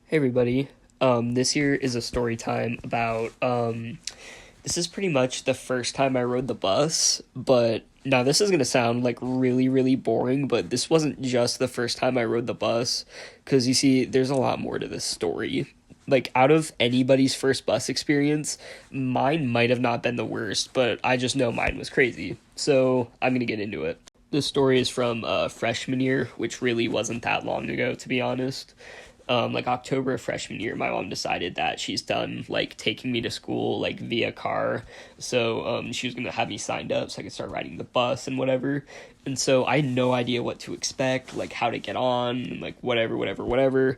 Hey everybody. This here is a story time about this is pretty much the first time I rode the bus, but now this is gonna sound like really, really boring, but this wasn't just the first time I rode the bus, because you see, there's a lot more to this story. Like, out of anybody's first bus experience, mine might have not been the worst, but I just know mine was crazy. So I'm gonna get into it. This story is from freshman year, which really wasn't that long ago, to be honest. Like October of freshman year, my mom decided that she's done like taking me to school like via car. So she was gonna have me signed up so I could start riding the bus and whatever. And so I had no idea what to expect, like how to get on, and like whatever.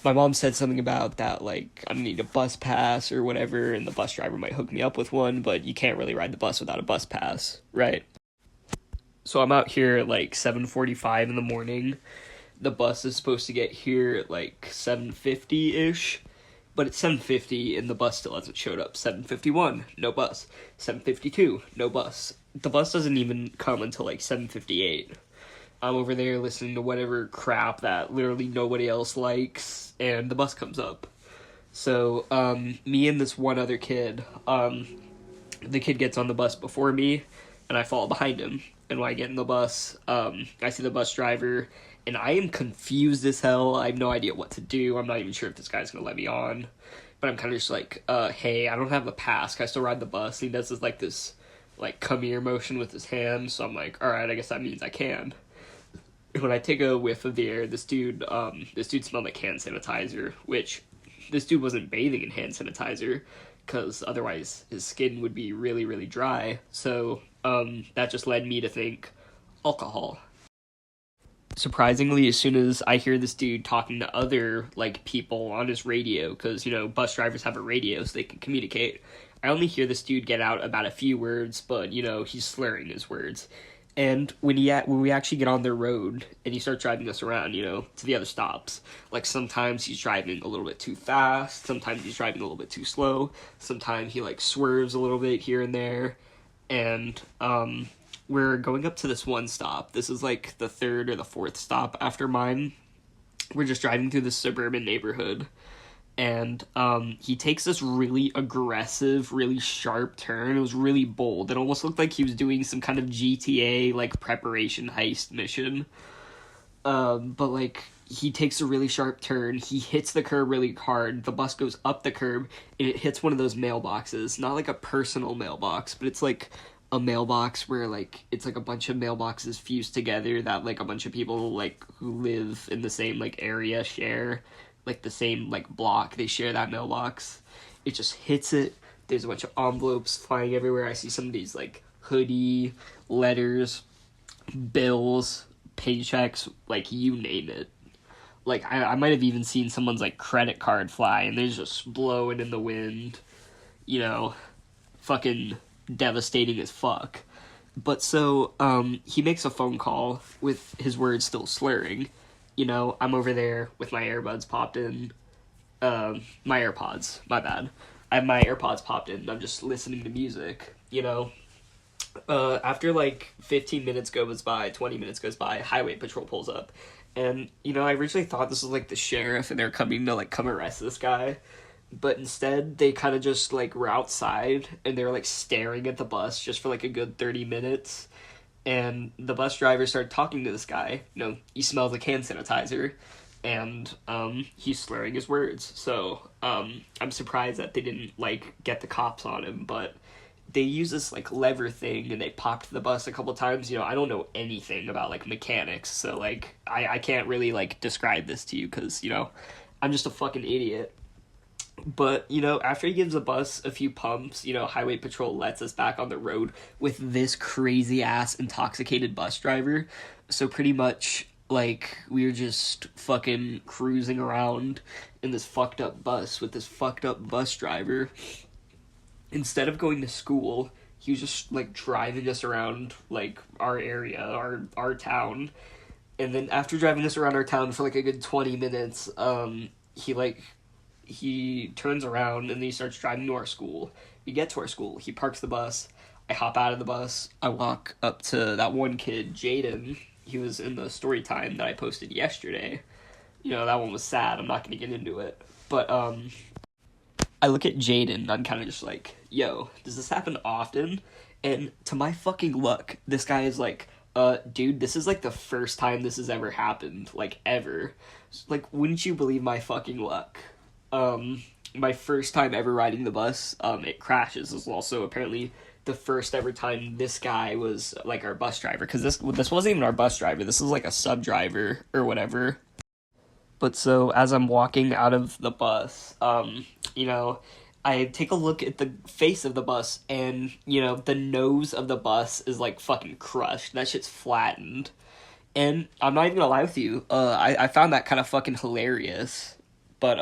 My mom said something about that, like I'm gonna need a bus pass or whatever, and the bus driver might hook me up with one, but you can't really ride the bus without a bus pass, right? So I'm out here at like 7:45 in the morning. The bus is supposed to get here at like 7:50 ish, but it's 7:50 and the bus still hasn't showed up. 7:51, no bus. 7:52, no bus. The bus doesn't even come until like 7:58. I'm over there listening to whatever crap that literally nobody else likes, and the bus comes up. So, me and this one other kid, the kid gets on the bus before me, and I fall behind him. And when I get in the bus, I see the bus driver, and I am confused as hell. I have no idea what to do. I'm not even sure if this guy's gonna let me on. But I'm kind of just like, hey, I don't have a pass. Can I still ride the bus? And he does this, like, come here motion with his hand. So I'm like, all right, I guess that means I can. When I take a whiff of the air, this dude smelled like hand sanitizer, which this dude wasn't bathing in hand sanitizer, because otherwise his skin would be really, really dry. So that just led me to think alcohol. Surprisingly, as soon as I hear this dude talking to other like people on his radio, because bus drivers have a radio so they can communicate, I only hear this dude get out about a few words, but he's slurring his words. And when we actually get on the road and he starts driving us around, to the other stops, like sometimes he's driving a little bit too fast, sometimes he's driving a little bit too slow, sometimes he like swerves a little bit here and there, and we're going up to this one stop. This is like the third or the fourth stop after mine. We're just driving through this suburban neighborhood, and he takes this really aggressive, really sharp turn. It was really bold. It almost looked like he was doing some kind of GTA like preparation heist mission. But like he takes a really sharp turn. He hits the curb really hard. The bus goes up the curb and it hits one of those mailboxes. Not like a personal mailbox, but it's like a mailbox where like it's like a bunch of mailboxes fused together that like a bunch of people like who live in the same like area share, like the same like block, they share that mailbox. It just hits it. There's a bunch of envelopes flying everywhere. I see some of these like hoodie, letters, bills, paychecks, like you name it. Like I might have even seen someone's like credit card fly and they're just blowing in the wind. You know, fucking devastating as fuck. But so he makes a phone call with his words still slurring. I'm over there with my earbuds popped in. My AirPods, my bad. I have my AirPods popped in. I'm just listening to music. After like 15 minutes goes by, 20 minutes goes by, highway patrol pulls up. And, I originally thought this was like the sheriff and they're coming to like come arrest this guy. But instead, they kind of just like were outside and they were like staring at the bus just for like a good 30 minutes. And the bus driver started talking to this guy. He smells like hand sanitizer, and he's slurring his words. So I'm surprised that they didn't like get the cops on him, but they use this like lever thing and they popped the bus a couple times. I don't know anything about like mechanics, so like I can't really like describe this to you because I'm just a fucking idiot. But, after he gives the bus a few pumps, Highway Patrol lets us back on the road with this crazy ass intoxicated bus driver. So pretty much, like, we were just fucking cruising around in this fucked up bus with this fucked up bus driver. Instead of going to school, he was just, like, driving us around, like, our area, our town. And then after driving us around our town for, like, a good 20 minutes, he turns around and then he starts driving to our school. We get to our school. He parks the bus. I hop out of the bus. I walk up to that one kid, Jaden. He was in the story time that I posted yesterday. that one was sad. I'm not gonna get into it. But I look at Jaden and I'm kind of just like, yo, does this happen often? And to my fucking luck, this guy is like, dude, this is like the first time this has ever happened, like ever. Like, wouldn't you believe my fucking luck? My first time ever riding the bus, it crashes. This was also apparently the first ever time this guy was like our bus driver, because this wasn't even our bus driver. This was like a sub driver or whatever. But so as I'm walking out of the bus, I take a look at the face of the bus, and the nose of the bus is like fucking crushed. That shit's flattened. And I'm not even gonna lie with you, I found that kind of fucking hilarious. But,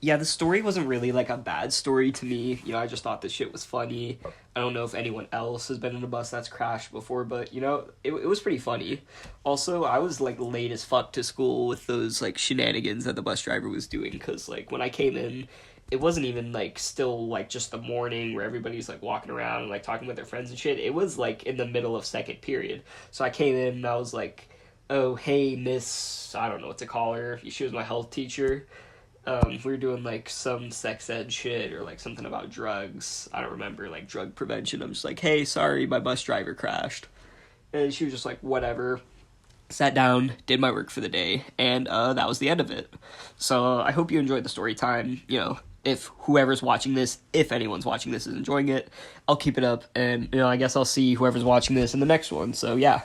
yeah, the story wasn't really, like, a bad story to me. I just thought this shit was funny. I don't know if anyone else has been in a bus that's crashed before, but, it was pretty funny. Also, I was, like, late as fuck to school with those, like, shenanigans that the bus driver was doing, because, like, when I came in, it wasn't even, like, still, like, just the morning where everybody's, like, walking around and, like, talking with their friends and shit. It was, like, in the middle of second period. So I came in and I was like, oh, hey, miss, I don't know what to call her. She was my health teacher. We were doing, like, some sex ed shit or, like, something about drugs. I don't remember, like, drug prevention. I'm just like, hey, sorry, my bus driver crashed. And she was just like, whatever. Sat down, did my work for the day, and that was the end of it. So I hope you enjoyed the story time. If whoever's watching this, if anyone's watching this is enjoying it, I'll keep it up, and, I guess I'll see whoever's watching this in the next one. So, yeah.